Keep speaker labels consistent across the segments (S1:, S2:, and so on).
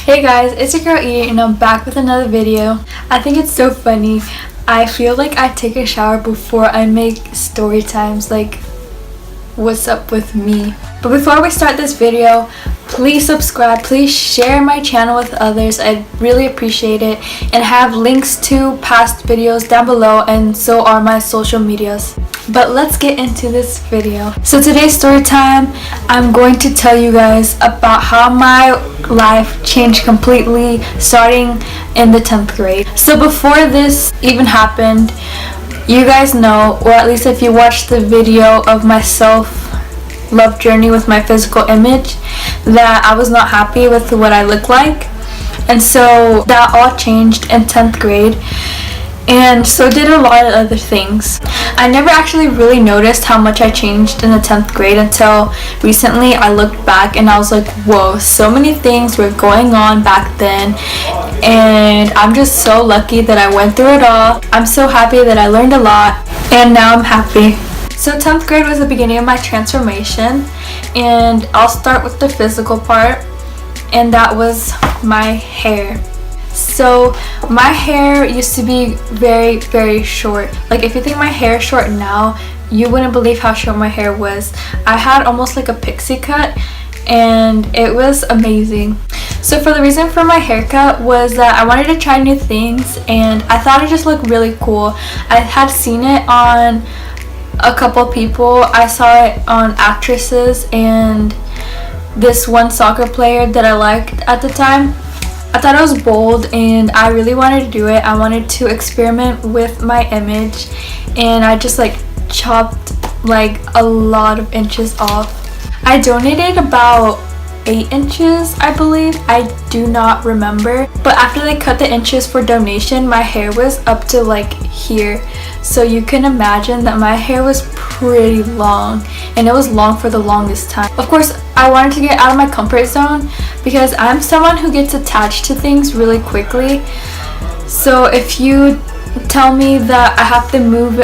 S1: Hey guys, it's your girl E and I'm back with another video. I think it's so funny. I feel like I take a shower before I make story times, like what's up with me. But before we start this video, please subscribe, please share my channel with others. I'd really appreciate it, and have links to past videos down below, and so are my social medias. But let's get into this video. So today's story time, I'm going to tell you guys about how my life changed completely starting in the 10th grade. So before this even happened, you guys know, or at least if you watched the video of my self-love journey with my physical image, that I was not happy with what I look like. And so that all changed in 10th grade. And so did a lot of other things. I never actually really noticed how much I changed in the 10th grade until recently. I looked back and I was like, whoa, so many things were going on back then, and I'm just so lucky that I went through it all. I'm so happy that I learned a lot, and now I'm happy. So 10th grade was the beginning of my transformation, and I'll start with the physical part, and that was my hair. So my hair used to be very, very short. Like, if you think my hair is short now, you wouldn't believe how short my hair was. I had almost like a pixie cut, and it was amazing. So for the reason for my haircut was that I wanted to try new things, and I thought it just looked really cool. I had seen it on a couple people. I saw it on actresses and this one soccer player that I liked at the time. I thought it was bold and I really wanted to do it. I wanted to experiment with my image, and I just like chopped like a lot of inches off. I donated about 8 inches, I believe. I do not remember. But after they cut the inches for donation, my hair was up to like here. So you can imagine that my hair was pretty long, and it was long for the longest time. Of course, I wanted to get out of my comfort zone because I'm someone who gets attached to things really quickly. So if you tell me that I have to move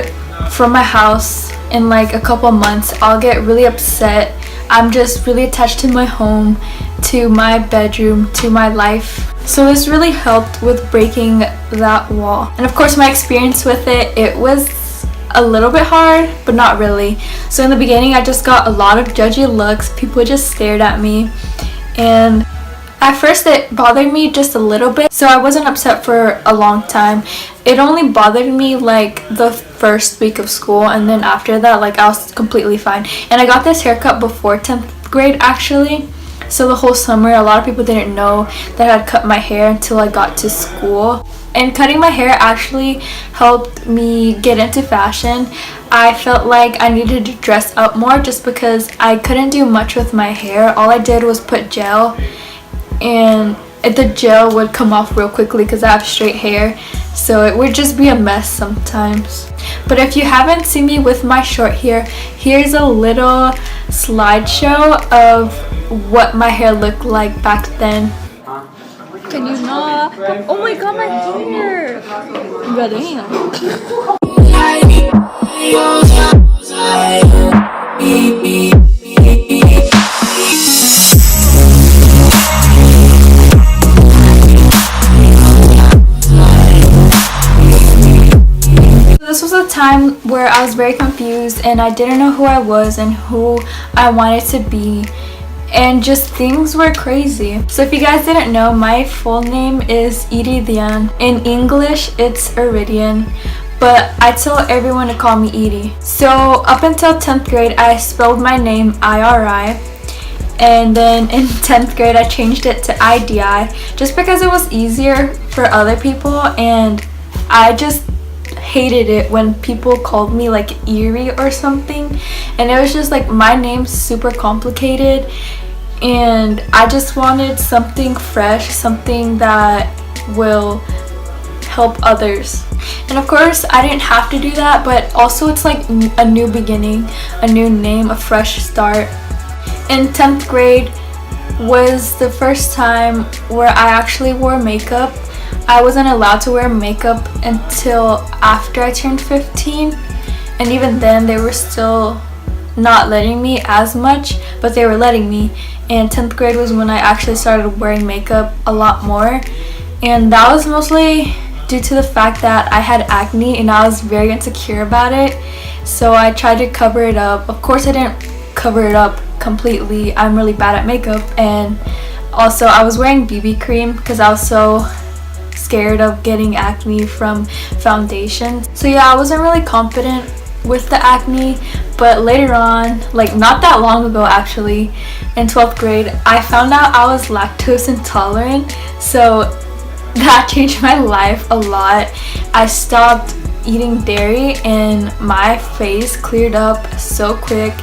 S1: from my house in like a couple months, I'll get really upset. I'm just really attached to my home, to my bedroom, to my life. So this really helped with breaking that wall. And of course, my experience with it was a little bit hard, but not really. So in the beginning, I just got a lot of judgy looks. People just stared at me, and at first it bothered me just a little bit, so I wasn't upset for a long time. It only bothered me like the first week of school, and then after that, like, I was completely fine. And I got this haircut before 10th grade actually, so the whole summer a lot of people didn't know that I had cut my hair until I got to school. And cutting my hair actually helped me get into fashion. I felt like I needed to dress up more just because I couldn't do much with my hair. All I did was put gel, and the gel would come off real quickly because I have straight hair, so it would just be a mess sometimes. But if you haven't seen me with my short hair, here's a little slideshow of what my hair looked like back then.
S2: Can you not? Oh my god, my hair! Damn.
S1: This was a time where I was very confused, and I didn't know who I was and who I wanted to be, and just things were crazy. So if you guys didn't know, my full name is idi. In English, it's Iridian, but I tell everyone to call me Edie. So up until 10th grade, I spelled my name IRI, and then in 10th grade, I changed it to IDI just because it was easier for other people, and I just hated it when people called me like Erie or something, and it was just like, my name's super complicated, and I just wanted something fresh, something that will help others. And of course, I didn't have to do that, but also it's like a new beginning, a new name, a fresh start. In 10th grade was the first time where I actually wore makeup. I wasn't allowed to wear makeup until after I turned 15, and even then they were still not letting me as much, but they were letting me. and 10th grade was when I actually started wearing makeup a lot more, and that was mostly due to the fact that I had acne and I was very insecure about it, so I tried to cover it up. Of course I didn't cover it up completely, I'm really bad at makeup, and also I was wearing BB cream because I was so scared of getting acne from foundation. So yeah, I wasn't really confident with the acne, but later on, like not that long ago actually, in 12th grade, I found out I was lactose intolerant, so that changed my life a lot. I stopped eating dairy and my face cleared up so quick,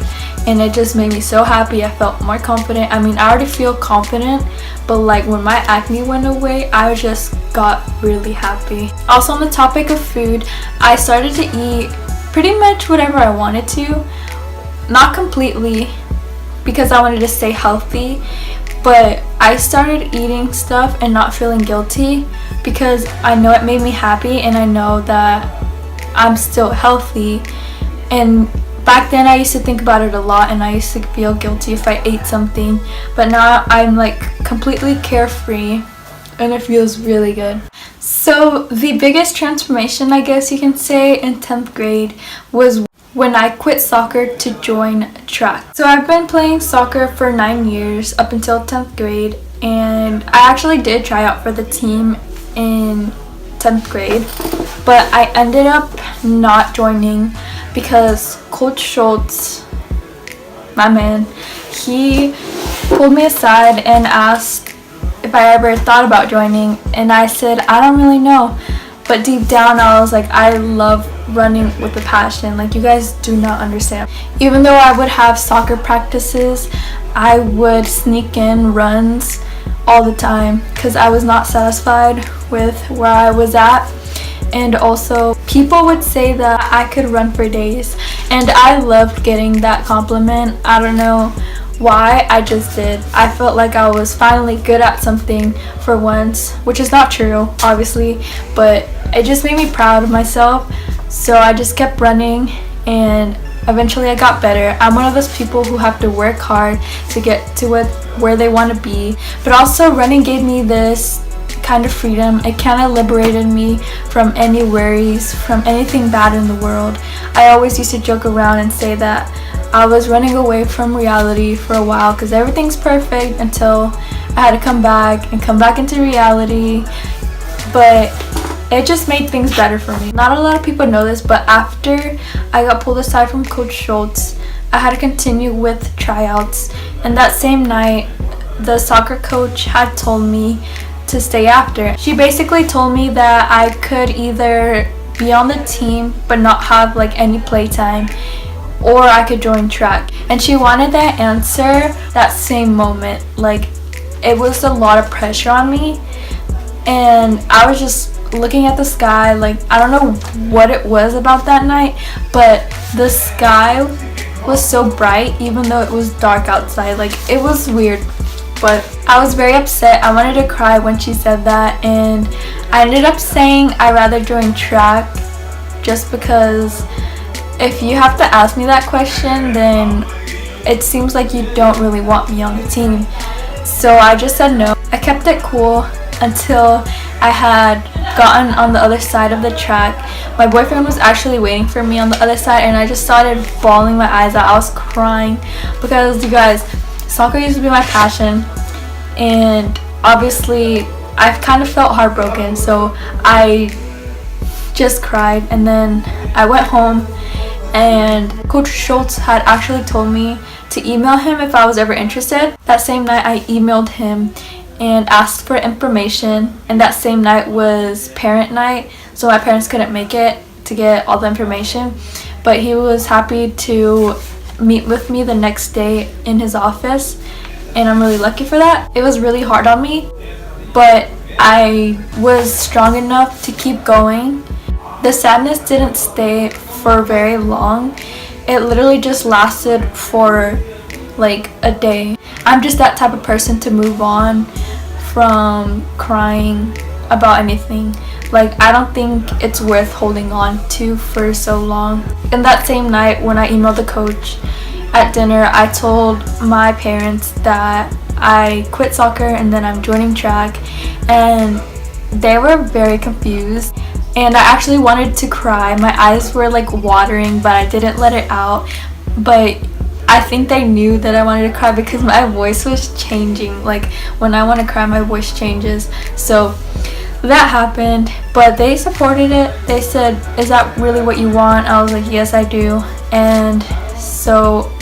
S1: and it just made me so happy. I felt more confident. I mean, I already feel confident, but like when my acne went away, I just got really happy. Also, on the topic of food, I started to eat pretty much whatever I wanted to. Not completely, because I wanted to stay healthy, but I started eating stuff and not feeling guilty because I know it made me happy and I know that I'm still healthy. And back then I used to think about it a lot and I used to feel guilty if I ate something, but now I'm like completely carefree and it feels really good. So the biggest transformation, I guess you can say, in 10th grade was when I quit soccer to join track. So I've been playing soccer for 9 years up until 10th grade, and I actually did try out for the team in 10th grade, but I ended up not joining because Coach Schultz, my man, he pulled me aside and asked if I ever thought about joining, and I said I don't really know, but deep down I was like, I love running with a passion. Like, you guys do not understand. Even though I would have soccer practices, I would sneak in runs all the time because I was not satisfied with where I was at. And also, people would say that I could run for days, and I loved getting that compliment. I don't know why, I just did. I felt like I was finally good at something for once, which is not true, obviously, but it just made me proud of myself. So I just kept running, and eventually I got better. I'm one of those people who have to work hard to get to where they want to be, but also running gave me this kind of freedom. It kind of liberated me from any worries, from anything bad in the world. I always used to joke around and say that I was running away from reality for a while because everything's perfect, until I had to come back into reality. But it just made things better for me. Not a lot of people know this, but after I got pulled aside from Coach Schultz, I had to continue with tryouts, and that same night the soccer coach had told me to stay after. She basically told me that I could either be on the team but not have like any playtime, or I could join track. And she wanted that answer that same moment. Like, it was a lot of pressure on me, and I was just looking at the sky. Like, I don't know what it was about that night, but the sky was so bright even though it was dark outside. Like, it was weird, but I was very upset. I wanted to cry when she said that, and I ended up saying I'd rather join track, just because if you have to ask me that question, then it seems like you don't really want me on the team. So I just said no. I kept it cool until I had gotten on the other side of the track. My boyfriend was actually waiting for me on the other side, and I just started bawling my eyes out. I was crying because, you guys, soccer used to be my passion, and obviously I've kind of felt heartbroken, so I just cried. And then I went home, and Coach Schultz had actually told me to email him if I was ever interested. That same night I emailed him and asked for information, and that same night was parent night, so my parents couldn't make it to get all the information, but he was happy to meet with me the next day in his office, and I'm really lucky for that. It was really hard on me, but I was strong enough to keep going. The sadness didn't stay for very long. It literally just lasted for like a day. I'm just that type of person to move on from crying about anything. Like, I don't think it's worth holding on to for so long. And that same night when I emailed the coach at dinner, I told my parents that I quit soccer and then I'm joining track, and they were very confused. And I actually wanted to cry. My eyes were like watering, but I didn't let it out. But I think they knew that I wanted to cry because my voice was changing. Like when I want to cry, my voice changes. So that happened, but they supported it. They said, "Is that really what you want?" I was like, "Yes, I do." And so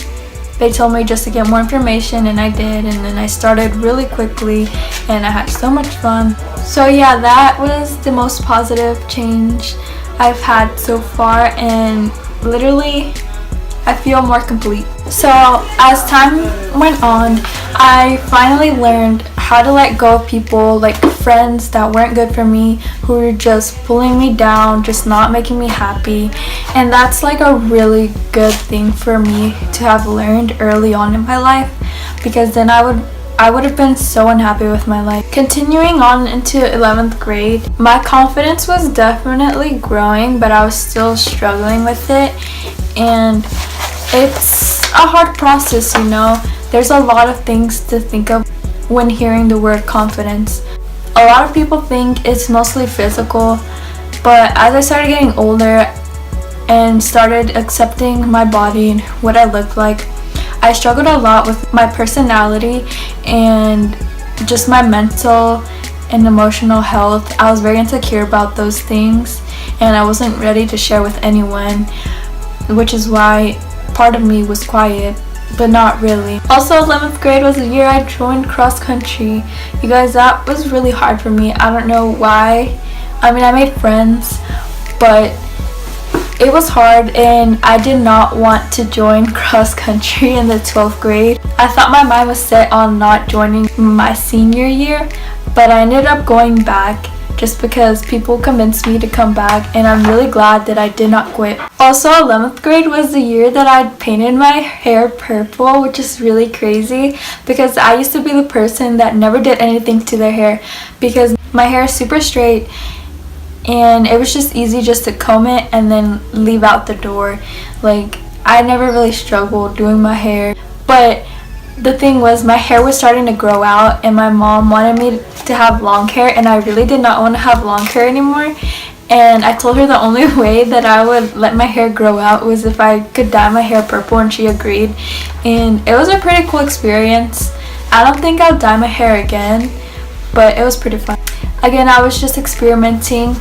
S1: they told me just to get more information, and I did, and then I started really quickly and I had so much fun. So yeah, that was the most positive change I've had so far, and literally I feel more complete. So as time went on, I finally learned how to let go of people, like friends that weren't good for me, who were just pulling me down, just not making me happy. And that's like a really good thing for me to have learned early on in my life, because then I would have been so unhappy with my life. Continuing on into 11th grade, my confidence was definitely growing, but I was still struggling with it. And it's a hard process, you know. There's a lot of things to think of when hearing the word confidence. A lot of people think it's mostly physical, but as I started getting older and started accepting my body and what I looked like, I struggled a lot with my personality and just my mental and emotional health. I was very insecure about those things, and I wasn't ready to share with anyone, which is why part of me was quiet, but not really. Also, 11th grade was the year I joined cross country. You guys, that was really hard for me. I don't know why. I mean, I made friends, but it was hard, and I did not want to join cross country in the 12th grade. I thought my mind was set on not joining my senior year, but I ended up going back just because people convinced me to come back, and I'm really glad that I did not quit. Also, 11th grade was the year that I painted my hair purple, which is really crazy because I used to be the person that never did anything to their hair because my hair is super straight, and it was just easy just to comb it and then leave out the door. Like, I never really struggled doing my hair, but the thing was, my hair was starting to grow out, and my mom wanted me to have long hair, and I really did not want to have long hair anymore. And I told her the only way that I would let my hair grow out was if I could dye my hair purple, and she agreed. And it was a pretty cool experience. I don't think I'll dye my hair again, but it was pretty fun. Again, I was just experimenting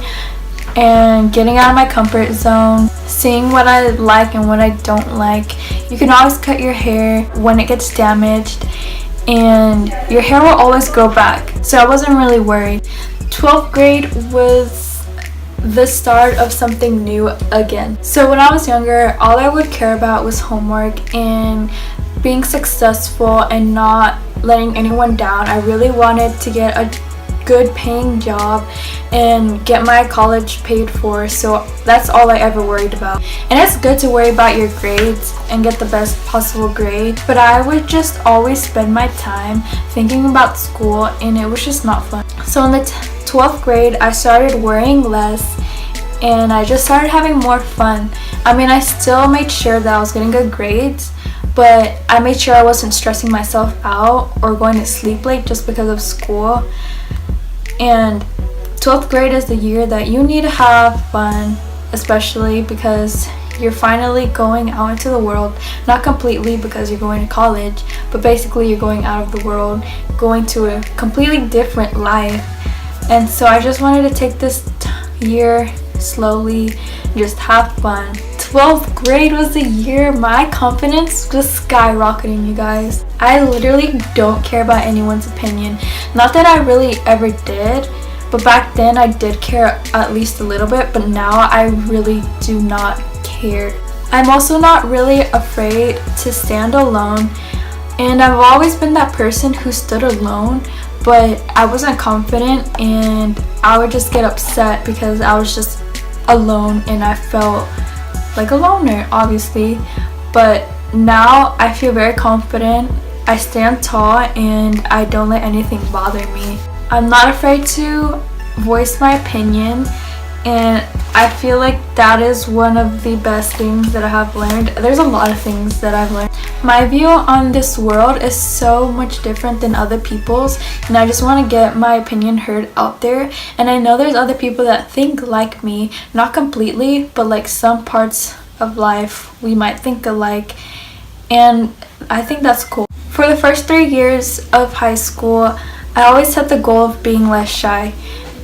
S1: and getting out of my comfort zone, seeing what I like and what I don't like. You can always cut your hair when it gets damaged, and your hair will always grow back, so I wasn't really worried. 12th grade was the start of something new again. So when I was younger, all I would care about was homework and being successful and not letting anyone down. I really wanted to get a good paying job and get my college paid for, so that's all I ever worried about. And it's good to worry about your grades and get the best possible grade, but I would just always spend my time thinking about school, and it was just not fun. So in the 12th grade, I started worrying less, and I just started having more fun. I mean, I still made sure that I was getting good grades, but I made sure I wasn't stressing myself out or going to sleep late just because of school. And 12th grade is the year that you need to have fun, especially because you're finally going out into the world. Not completely because you're going to college, but basically you're going out of the world, going to a completely different life. And so I just wanted to take this year slowly, just have fun. 12th grade was the year my confidence was skyrocketing, you guys. I literally don't care about anyone's opinion. Not that I really ever did, but back then I did care at least a little bit, but now I really do not care. I'm also not really afraid to stand alone, and I've always been that person who stood alone, but I wasn't confident, and I would just get upset because I was just alone and I felt like a loner, obviously. But now I feel very confident. I stand tall and I don't let anything bother me. I'm not afraid to voice my opinion, and I feel like that is one of the best things that I have learned. There's a lot of things that I've learned. My view on this world is so much different than other people's, and I just want to get my opinion heard out there. And I know there's other people that think like me, not completely, but like some parts of life we might think alike, and I think that's cool. For the first 3 years of high school, I always set the goal of being less shy,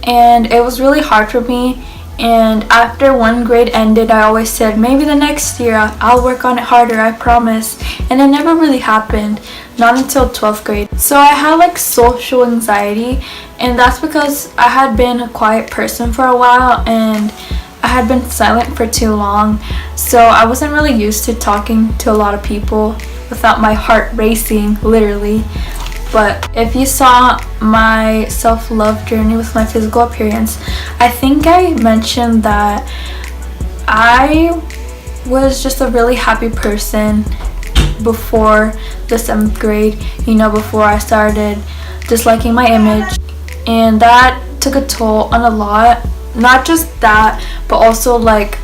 S1: and it was really hard for me. And after 1 grade ended, I always said maybe the next year I'll work on it harder, I promise. And it never really happened, not until 12th grade. So I had like social anxiety, and that's because I had been a quiet person for a while and I had been silent for too long. So I wasn't really used to talking to a lot of people without my heart racing, literally. But if you saw my self-love journey with my physical appearance, I think I mentioned that I was just a really happy person before the 7th grade, you know, before I started disliking my image. And that took a toll on a lot. Not just that, but also like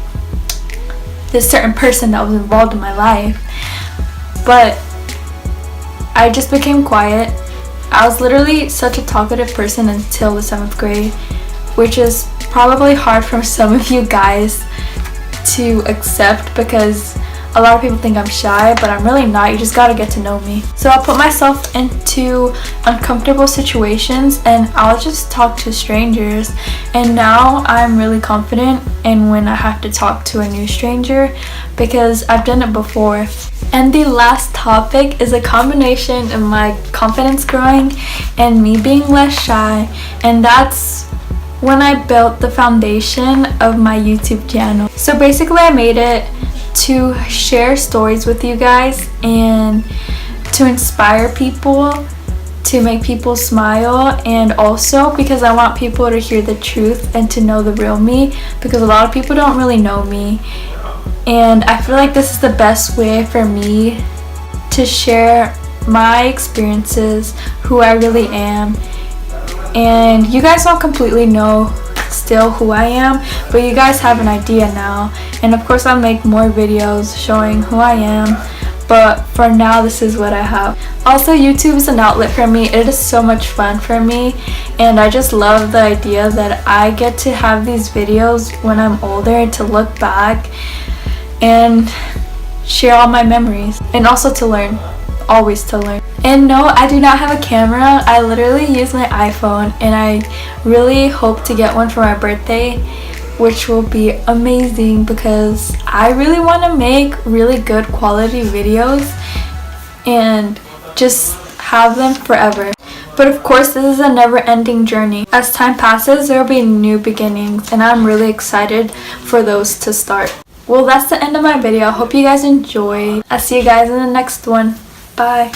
S1: this certain person that was involved in my life. But I just became quiet. I was literally such a talkative person until the 7th grade, which is probably hard for some of you guys to accept because a lot of people think I'm shy, but I'm really not. You just gotta get to know me. So I'll put myself into uncomfortable situations and I'll just talk to strangers. And now I'm really confident in when I have to talk to a new stranger because I've done it before. And the last topic is a combination of my confidence growing and me being less shy. And that's when I built the foundation of my YouTube channel. So basically I made it to share stories with you guys and to inspire people, to make people smile, and also because I want people to hear the truth and to know the real me, because a lot of people don't really know me. And I feel like this is the best way for me to share my experiences, who I really am. And you guys don't completely know still who I am, but you guys have an idea now. And of course I'll make more videos showing who I am, but for now this is what I have. Also, YouTube is an outlet for me. It is so much fun for me, and I just love the idea that I get to have these videos when I'm older to look back and share all my memories, and also to learn, always to learn. And no, I do not have a camera. I literally use my iPhone, and I really hope to get one for my birthday, which will be amazing because I really want to make really good quality videos and just have them forever. But of course, this is a never-ending journey. As time passes, there will be new beginnings, and I'm really excited for those to start. Well, that's the end of my video. I hope you guys enjoyed. I'll see you guys in the next one. Bye.